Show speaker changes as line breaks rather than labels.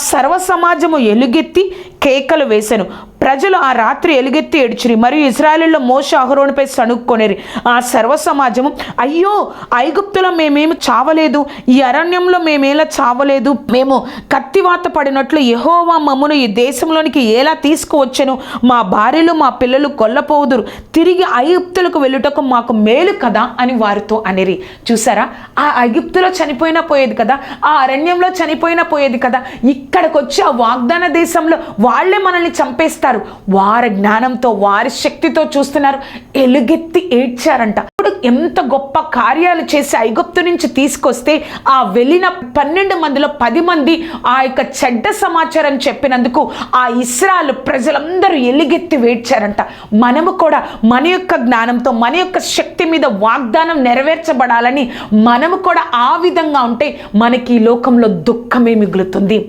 సర్వ సమాజము ఎలుగెత్తి కేకలు వేసెను. ప్రజలు ఆ రాత్రి ఎలుగెత్తి ఏడ్చిరి, మరియు ఇశ్రాయేలీయుల్లో మోషే అహరోనుపై సణుక్కొనిరి. ఆ సర్వ సమాజము, అయ్యో, ఐగుప్తులో మేమేమి చావలేదు, ఈ అరణ్యంలో మేమేలా చావలేదు, మేము కత్తివాత పడినట్లు యెహోవా మమ్మును ఈ దేశంలోనికి ఎలా తీసుకువచ్చెను, మా భార్యలు మా పిల్లలు కొల్లపోదురు, తిరిగి ఐగుప్తులకు వెళ్ళుటకు మాకు మేలు కదా అని వారితో అనిరి. చూసారా, ఆ ఐగుప్తులో చనిపోయినా పోయేది కదా, ఆ అరణ్యంలో చనిపోయినా పోయేది కదా, ఇక్కడికి వచ్చి ఆ వాగ్దాన దేశంలో వాళ్ళే మనల్ని చంపేస్తారు. వారి జ్ఞానంతో వారి శక్తితో చూస్తున్నారు, ఎలుగెత్తి ఏడ్చారంట. ఇప్పుడు ఎంత గొప్ప కార్యాలు చేసి ఐగుప్తు నుంచి తీసుకొస్తే ఆ వెళ్ళిన 12 మందిలో 10 మంది ఆ యొక్క చెడ్డ సమాచారం చెప్పినందుకు ఆ ఇశ్రాయేలు ప్రజలందరూ ఎలుగెత్తి వేడ్చారంట. మనము కూడా మన యొక్క జ్ఞానంతో మన యొక్క శక్తి మీద వాగ్దానం నెరవేర్చబడాలని మనము కూడా ఆ విధంగా ఉంటే మనకి ఈ లోకంలో దుఃఖమే మిగులుతుంది.